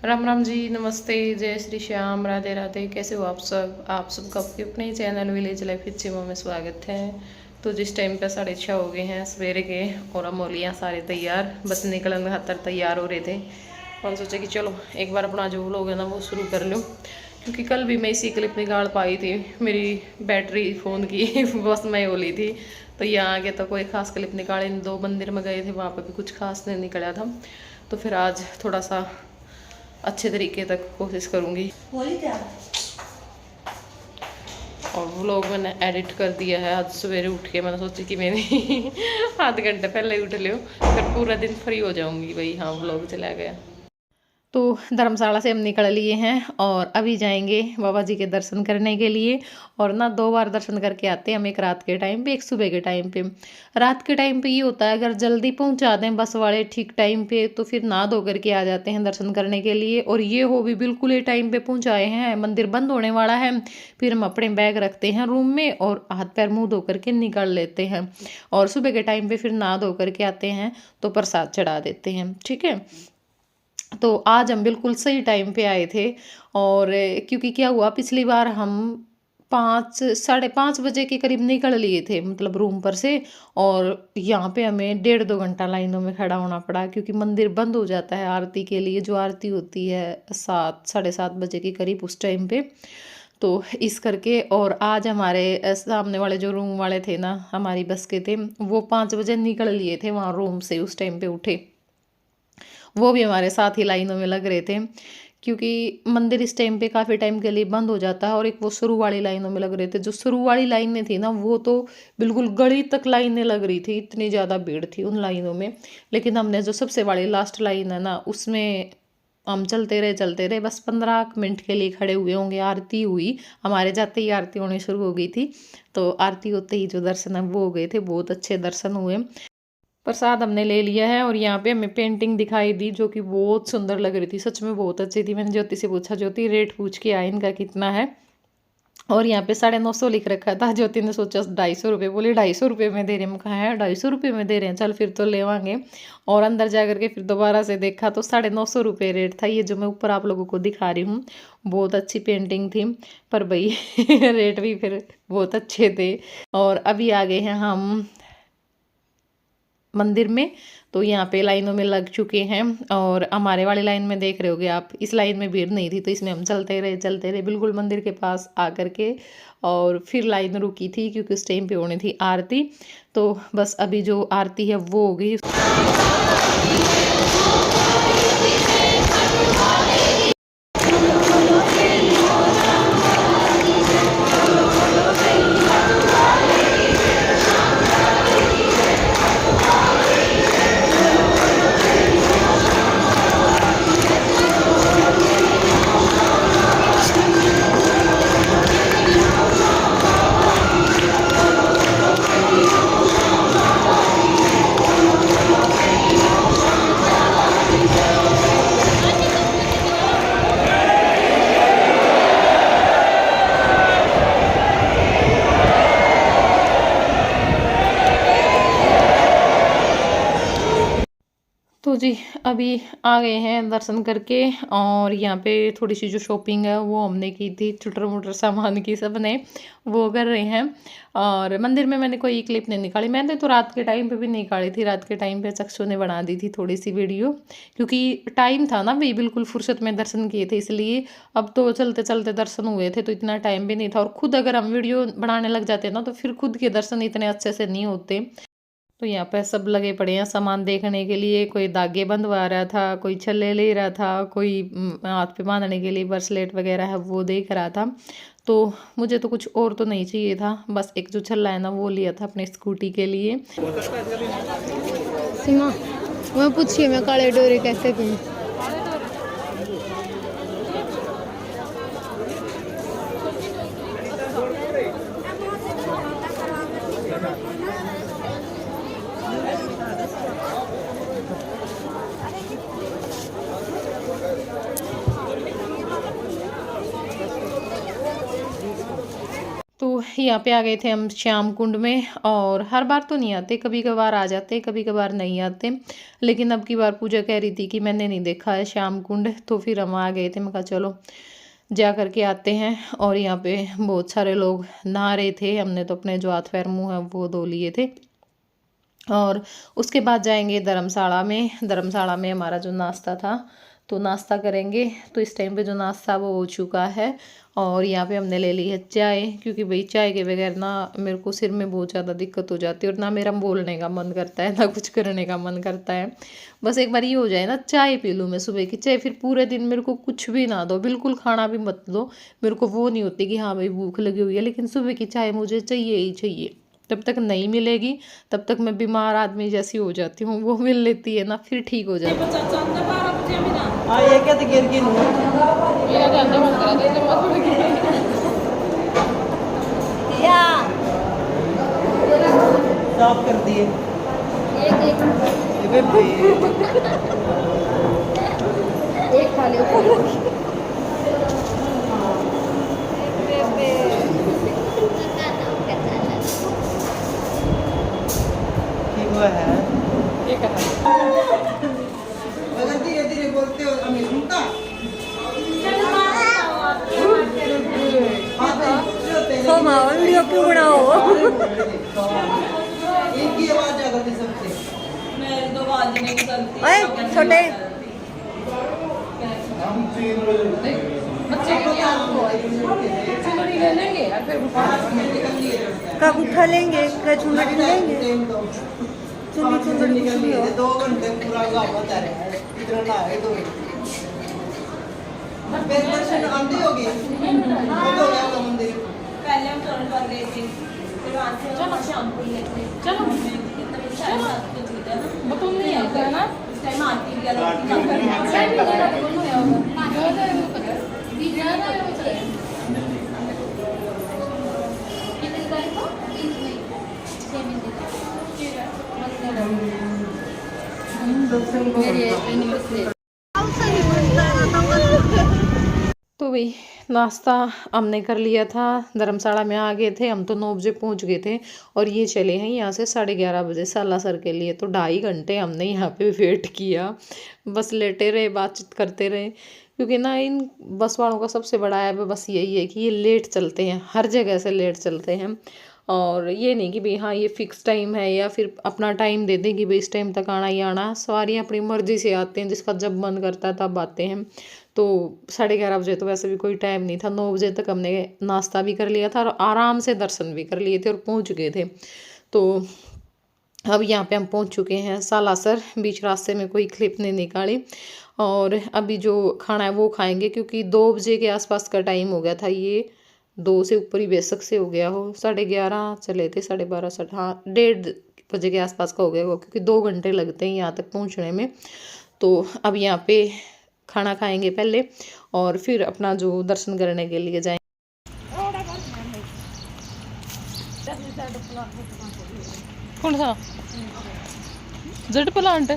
राम राम जी, नमस्ते, जय श्री श्याम, राधे राधे। कैसे हो आप सबका अपने चैनल विलेज लाइफ चिमो में स्वागत है। तो जिस टाइम पे 6:30 हो गए हैं सवेरे के, और अमोलियाँ सारे तैयार, बस निकलने खातर तैयार हो रहे थे। और सोचा कि चलो एक बार अपना जो व्लॉग है ना वो शुरू कर लूँ, क्योंकि कल भी मैं इसी क्लिप निकाल पाई थी। मेरी बैटरी फ़ोन की बस मैं होली थी, तो यहाँ आगे तो कोई ख़ास क्लिप निकाले। 2 मंदिर में गए थे, वहाँ पर भी कुछ खास नहीं निकला था। तो फिर आज थोड़ा सा अच्छे तरीके तक कोशिश करूँगी। और व्लॉग मैंने एडिट कर दिया है। आज सवेरे उठ के मैंने सोची कि मैंने आधे घंटे पहले ही उठ लियो, फिर पूरा दिन फ्री हो जाऊँगी। भाई हाँ, व्लॉग चला गया। तो धर्मशाला से हम निकल लिए हैं और अभी जाएंगे बाबा जी के दर्शन करने के लिए। और ना 2 बार दर्शन करके आते हैं हम, एक रात के टाइम पे, एक सुबह के टाइम पे। रात के टाइम पे ये होता है, अगर जल्दी पहुंचा दें बस वाले ठीक टाइम पे, तो फिर नहा धो करके आ जाते हैं दर्शन करने के लिए। और ये हो भी बिल्कुल ही टाइम पे पहुंचाए हैं, मंदिर बंद होने वाला है। फिर हम अपने बैग रखते हैं रूम में और हाथ पैर मुँह धो करके निकल लेते हैं। और सुबह के टाइम पे फिर नहा धो करके आते हैं तो प्रसाद चढ़ा देते हैं। ठीक है। तो आज हम बिल्कुल सही टाइम पे आए थे। और क्योंकि क्या हुआ, पिछली बार हम 5 साढ़े 5 बजे के करीब निकल लिए थे, मतलब रूम पर से। और यहाँ पे हमें 1.5 2 घंटा लाइनों में खड़ा होना पड़ा, क्योंकि मंदिर बंद हो जाता है आरती के लिए। जो आरती होती है 7 साढ़े 7 बजे के करीब, उस टाइम पे। तो इस करके, और आज हमारे सामने वाले जो रूम वाले थे ना, हमारी बस के थे, वो 5 बजे निकल लिए थे वहाँ रूम से, उस टाइम पे उठे। वो भी हमारे साथ ही लाइनों में लग रहे थे, क्योंकि मंदिर इस टाइम पे काफ़ी टाइम के लिए बंद हो जाता है। और एक वो शुरू वाली लाइनों में लग रहे थे। जो शुरू वाली लाइनें थी ना, वो तो बिल्कुल गली तक लाइनें लग रही थी, इतनी ज़्यादा भीड़ थी उन लाइनों में। लेकिन हमने जो सबसे वाली लास्ट लाइन है ना, उसमें हम चलते रहे, बस 15 मिनट के लिए खड़े हुए होंगे। आरती हुई, हमारे जाते ही आरती होनी शुरू हो गई थी। तो आरती होते ही जो दर्शन है वो हो गए थे, बहुत अच्छे दर्शन हुए। प्रसाद हमने ले लिया है, और यहाँ पे हमें पेंटिंग दिखाई दी जो कि बहुत सुंदर लग रही थी, सच में बहुत अच्छी थी। मैंने ज्योति से पूछा, ज्योति रेट पूछ के आए इनका कितना है। और यहाँ पे 950 लिख रखा था। ज्योति ने सोचा 250 रुपये, बोली 250 रुपये में दे रहे हैं। मैं कहा है 250 रुपये में दे रहे हैं, चल फिर तो लेवांगे। और अंदर जा करके फिर दोबारा से देखा तो 950 रुपये रेट था। ये जो मैं ऊपर आप लोगों को दिखा रही हूँ, बहुत अच्छी पेंटिंग थी। पर भाई रेट भी फिर बहुत अच्छे थे। और अभी आ गए हैं हम मंदिर में। तो यहाँ पे लाइनों में लग चुके हैं। और हमारे वाली लाइन में देख रहे होगे आप, इस लाइन में भीड़ नहीं थी, तो इसमें हम चलते रहे बिल्कुल मंदिर के पास आकर के। और फिर लाइन रुकी थी, क्योंकि उस टाइम पे होनी थी आरती। तो बस अभी जो आरती है वो हो गई। तो जी अभी आ गए हैं दर्शन करके। और यहाँ पे थोड़ी सी जो शॉपिंग है वो हमने की थी, चुटर मुटर सामान की, सब ने वो कर रहे हैं। और मंदिर में मैंने कोई क्लिप नहीं निकाली, मैंने तो रात के टाइम पे भी निकाली थी। रात के टाइम पे चक्षु ने बना दी थी थोड़ी सी वीडियो, क्योंकि टाइम था ना भाई, बिल्कुल फुर्सत में दर्शन किए थे इसलिए। अब तो चलते चलते दर्शन हुए थे, तो इतना टाइम भी नहीं था। और खुद अगर हम वीडियो बनाने लग जाते ना, तो फिर खुद के दर्शन इतने अच्छे से नहीं होते। तो यहाँ पर सब लगे पड़े हैं सामान देखने के लिए। कोई धागे बंधवा रहा था, कोई छल्ले ले रहा था, कोई हाथ पे बांधने के लिए ब्रेसलेट वगैरह है वो देख रहा था। तो मुझे तो कुछ और तो नहीं चाहिए था, बस एक जो छल्ला है ना वो लिया था अपने स्कूटी के लिए। सीमा, मैं पूछिए मैं काले डोरे कैसे पी। तो यहाँ पे आ गए थे हम श्याम कुंड में। और हर बार तो नहीं आते, कभी कभार आ जाते, कभी कभार नहीं आते। लेकिन अब की बार पूजा कह रही थी कि मैंने नहीं देखा है श्याम कुंड, तो फिर हम आ गए थे। मैं कहा चलो जा करके आते हैं। और यहाँ पे बहुत सारे लोग नहा रहे थे, हमने तो अपने जो हाथ पैर मुँह है वो धो लिए थे। और उसके बाद जाएंगे धर्मशाला में। धर्मशाला में हमारा जो नाश्ता था, तो नाश्ता करेंगे। तो इस टाइम पे जो नाश्ता वो हो चुका है। और यहाँ पे हमने ले ली है चाय, क्योंकि भाई चाय के बगैर ना मेरे को सिर में बहुत ज़्यादा दिक्कत हो जाती है, और ना मेरा बोलने का मन करता है ना कुछ करने का मन करता है। बस एक बार ये हो जाए ना, चाय पी लूँ मैं सुबह की चाय, फिर पूरे दिन मेरे को कुछ भी ना दो, बिल्कुल खाना भी मत दो, मेरे को वो नहीं होती कि हाँ भाई भूख लगी हुई है, लेकिन सुबह की चाय मुझे चाहिए ही चाहिए। जब तक नहीं मिलेगी तब तक मैं बीमार आदमी जैसी हो जाती हूँ, वो मिल लेती है ना फिर ठीक हो जाती हाँ ये क्या गिर की नूर साफ कर दिए। एक खा लो। वो है अगर धीरे धीरे बोलते हो हमें सुनता तो माहौल वीडियो क्यों बनाओ? एक ही आवाज आ गई सबसे। मैं तो आवाज नहीं निकलती। ओए छोटे का गुट्ठा लेंगे, का चुनरी लेंगे, चुनी चुनरी कुछ भी हो। 2 घंटे पूरा गाँव बता रहे हैं इतना ना है 2 फिर दर्शन आंधी होगी वो तो गया था मंदिर। पहले हम टर्न कर रहे थे, फिर वहाँ से हम शाम को लेते। चलो कितना भी शायद साथ कुछ होता है ना, वो तुम नहीं आता है ना उस टाइम आती भी तो भाई नाश्ता हमने कर लिया था, धर्मशाला में आ गए थे हम, तो 9 बजे पहुंच गए थे। और ये चले हैं यहाँ से 11:30 बजे सालासर के लिए। तो 2.5 घंटे हमने यहाँ पे वेट किया, बस लेटे रहे, बातचीत करते रहे। क्योंकि ना इन बस वालों का सबसे बड़ा है बस यही है कि ये लेट चलते हैं, हर जगह से लेट चलते हैं। और ये नहीं कि भाई हाँ ये फिक्स टाइम है, या फिर अपना टाइम दे दें कि भाई इस टाइम तक आना ही आना। सवारियाँ अपनी मर्जी से आते हैं, जिसका जब मन करता है तब आते हैं। तो 11:30 बजे तो वैसे भी कोई टाइम नहीं था, 9 बजे तक हमने नाश्ता भी कर लिया था और आराम से दर्शन भी कर लिए थे और पहुंच गए थे। तो अब यहाँ पे हम पहुंच चुके हैं सालासर। बीच रास्ते में कोई क्लिप नहीं निकाली। और अभी जो खाना है वो खाएंगे, क्योंकि 2 बजे के आसपास का टाइम हो गया था। ये 2 से ऊपर ही बेशक से हो गया हो, 11:30 चले थे, 12:30 हाँ 1:30 बजे के आसपास का हो गया हो, क्योंकि 2 घंटे लगते हैं यहाँ तक पहुँचने में। तो अब यहाँ पे खाना खाएंगे पहले, और फिर अपना जो दर्शन करने के लिए जाएंगे। कौन सा जेड प्लांट?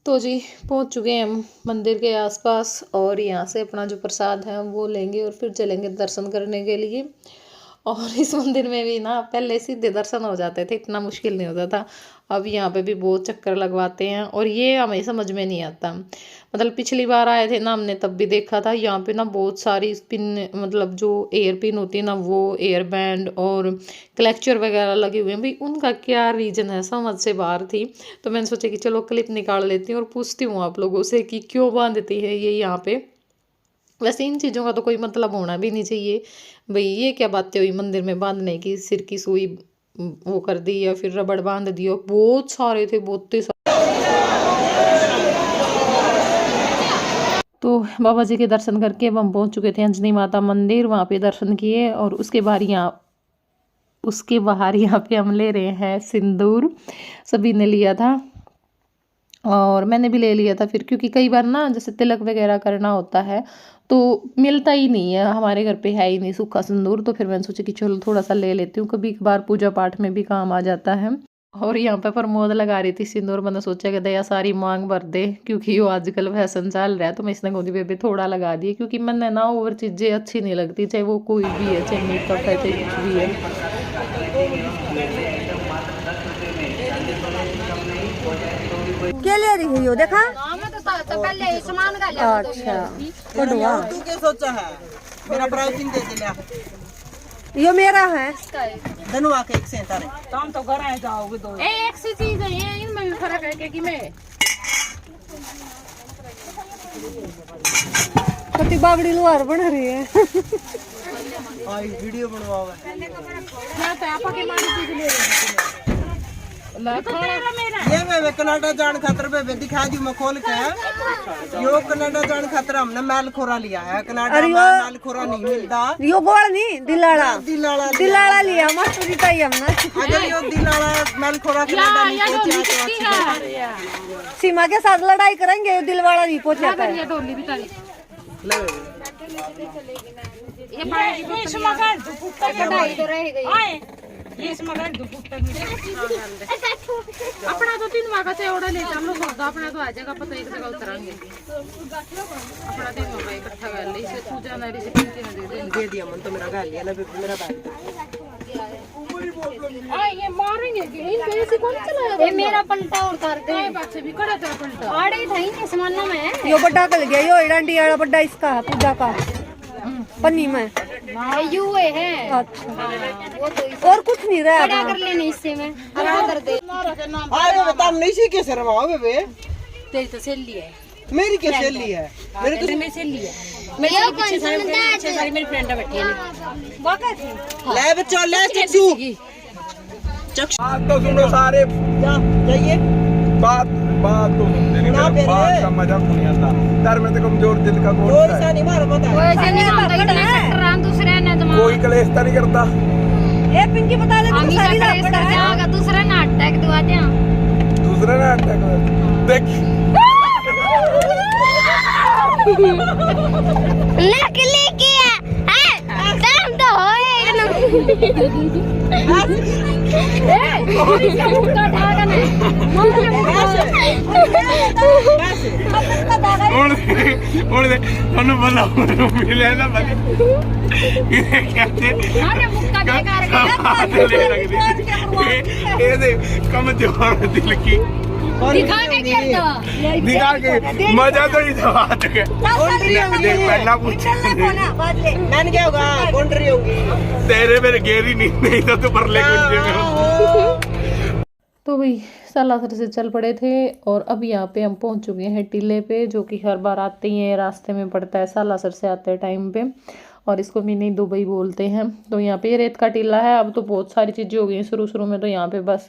तो जी पहुंच चुके हैं हम मंदिर के आसपास, और यहाँ से अपना जो प्रसाद है वो लेंगे और फिर चलेंगे दर्शन करने के लिए। और इस मंदिर में भी ना पहले सीधे दर्शन हो जाते थे, इतना मुश्किल नहीं होता था। अब यहाँ पे भी बहुत चक्कर लगवाते हैं, और ये हमें समझ में नहीं आता। मतलब पिछली बार आए थे ना हमने, तब भी देखा था यहाँ पे ना बहुत सारी पिन, मतलब जो एयर पिन होती है ना, वो एयर बैंड और क्लेक्चर वगैरह लगे हुए हैं। भाई उनका क्या रीज़न है, समझ से बाहर थी। तो मैंने सोचा कि चलो क्लिप निकाल लेती हूँ और पूछती हूँ आप लोगों से कि क्यों बांधती है ये यहाँ पे। वैसे इन चीज़ों का तो कोई मतलब होना भी नहीं चाहिए। भाई ये क्या बातें हुई मंदिर में बांधने की, सिर की सुई वो कर दी या फिर रबड़ बांध दी, और बहुत सारे थे, बहुत ही तो बाबा जी के दर्शन करके अब हम पहुंच चुके थे अंजनी माता मंदिर। वहाँ पे दर्शन किए, और उसके बाहर यहाँ पे हम ले रहे हैं सिंदूर। सभी ने लिया था और मैंने भी ले लिया था फिर, क्योंकि कई बार ना जैसे तिलक वगैरह करना होता है तो मिलता ही नहीं है, हमारे घर पे है ही नहीं सूखा सिंदूर। तो फिर मैंने सोचा कि चलो थोड़ा सा ले लेती हूँ, कभी कभार पूजा पाठ में भी काम आ जाता है। और यहाँ पे प्रमोद लगा रही थी सिंदूर। मैंने सोचा कि दया सारी मांग भर दे क्योंकि वो आजकल फैशन चल रहा है, तो मैं इसने गोदी बेबी थोड़ा लगा दिए क्योंकि मैंने ना ओवर चीज़ें अच्छी नहीं लगती, चाहे वो कोई भी है, चाहे मेकअप है, चाहे कुछ भी है। क्या ले रही है यो देखा? अच्छा बढ़िया। तू क्या सोचा है? मेरा प्राइसिंग दे दिया। यो मेरा है। धनुआ के एक से तारे। काम तो घर आए जाओगे दो एक सी चीज है ये, इनमें भी फर्क है कि मैं कति बागड़ी लोहार बन रही है। आई वीडियो बनवाओ। मैं तो आपा के मानी चीज ले रही ये मैं कनाडा जान खातर पे दिखा दी मैं खोल के। यो कनाडा जान खातर हमने मैल खोरा लिया है। कनाडा में मैल खोरा नहीं मिलता। यो गोल नहीं दिलाड़ा दिलाड़ा लिया मस्त जीता ही हमने। अगर यो दिलाड़ा मैल खोरा कनाडा नहीं पहुंचा तो सीमा के साथ लड़ाई करेंगे, यो दिलवाड़ा नहीं पहुंचा है। ये पानी ये मगर दुपट्टा कढ़ाई तो रह गई आए ये मगर दुपट्टा अपना तो 3 माह का एवढा ले चलो सौदा अपना तो आ जाएगा, पता एक जगह उतरांगे अपना 3 माह इकट्ठा कर ले इसे तू जाना रे से दे दिया मन तो मेरा गाल लिया ना मेरा बैग। आ ये मारेंगे कि इन पैसे कौन चलाया? ये मेरा पलटा उतार दे। ये बात से भी कड़ा तेरा पलटा आड़े था ही नहीं समाना में। यो बड्डा कल गया, यो डंडी वाला बड्डा इसका है, पूजा का पन्नी में। युए है। अच्छा वो तो और कुछ नहीं रहा बड़ा कर लेने इससे में कर दे। अरे बता नहीं सी कैसे रवाओ बेबे? तेरी तो सहेली है, मेरी क्या सहेली है? मेरी तो मेरी सहेली है, मेरे पीछे सारी मेरी फ्रेंड बैठी है वाकई थी। ले बच्चा ले चक्षु चक्षु बात तो सुनो सारे, जा जाइए। बात बात तो सुनते नहीं, ना मेरे बात का मजाक नहीं आता। डर में तो कमजोर दिल का और कौन सा सा है? नहीं मारो बता। वैसे नहीं मानता इतने सटरान दूसरे ने जमा कोई कलेश तो नहीं करता। ए पिंकी बता ले हम तू ही सारी का रात कर पड़ा है। जाएगा दूसरा नाटक दुआ दे दूसरे ना अटैक देख नकली किया है दम तो होएगा पूरी से मुक्का ढागा ना ਉਹਨੂੰ ਬਲਾ ਉਹਨੂੰ ਮਿਲਿਆ ਨਾ ਬਲੇ ਇਹ ਕਹਿੰਦੇ अरे मुक्का बेकार ਇਹਦੇ कमजोर दिल की दिखा के क्या दो दिखा के मजा तो इस बात का देख पहला पूछ मैंने क्या होगा? कौन रही होगी? तेरे मेरे गेरी नहीं तो तू पर ले तो भाई सालासर से चल पड़े थे और अब यहाँ पे हम पहुँच चुके हैं टीले पे, जो कि हर बार आते ही है, रास्ते में पड़ता है सालासर से आते टाइम पे, और इसको मिनी दुबई बोलते हैं। तो यहाँ पे रेत का टीला है। अब तो बहुत सारी चीज़ें हो गई हैं। शुरू में तो यहाँ पे बस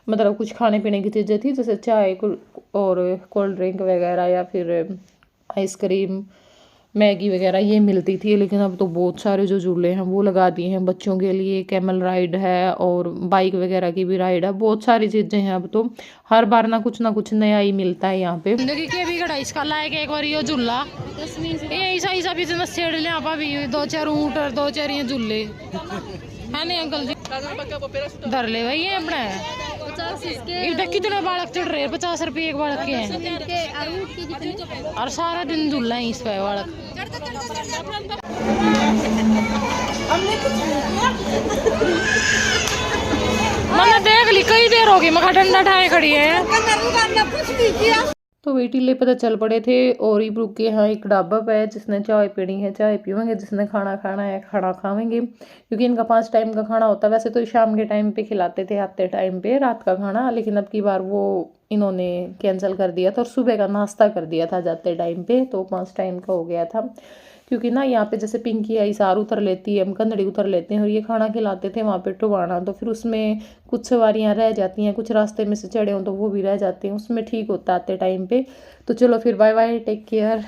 मतलब कुछ खाने पीने की चीज़ें थी, जैसे चाय और कोल्ड ड्रिंक वगैरह या फिर आइसक्रीम मैगी वगैरह ये मिलती थी। लेकिन अब तो बहुत सारे जो झूले हैं वो लगा दिए हैं बच्चों के लिए। कैमल राइड है और बाइक वगैरह की भी राइड है, बहुत सारी चीज़ें हैं। अब तो हर बार ना कुछ नया ही मिलता है यहाँ पे। जिंदगी के भी घड़ा इसका लायक एक बार ये झूला ये ऐसा बिजनेस छेड़ ले आप भी 2-4 ऊँट और 2-4 ये झूले है नहीं अंकल जी धर ले भाई ये अपना इधर कितने बालक चढ़ रहे हैं? 50 रुपये एक बालक के हैं और सारा दिन झूला है इस पे बालक। मैंने देख ली कई देर होगी मखा डंडा ठाए खड़ी है। तो वही टीले पे तो चल पड़े थे और ही रुक के यहाँ एक ढाबा पे है, जिसने चाय पीनी है चाय पीवेंगे, जिसने खाना खाना है खाना खावेंगे, क्योंकि इनका 5 टाइम का खाना होता है। वैसे तो शाम के टाइम पे खिलाते थे आते टाइम पे रात का खाना, लेकिन अब की बार वो इन्होंने कैंसिल कर दिया था और सुबह का नाश्ता कर दिया था जाते टाइम पे, तो 5 टाइम का हो गया था। क्योंकि ना यहाँ पे जैसे पिंकी है इसार उतर लेती है, हम कंदड़ी उतर लेते हैं और ये खाना खिलाते थे वहाँ पे टुवाना, तो फिर उसमें कुछ सवारियाँ रह जाती हैं, कुछ रास्ते में से चढ़े हों तो वो भी रह जाते हैं, उसमें ठीक होता आते टाइम पे। तो चलो फिर बाय बाय, टेक केयर।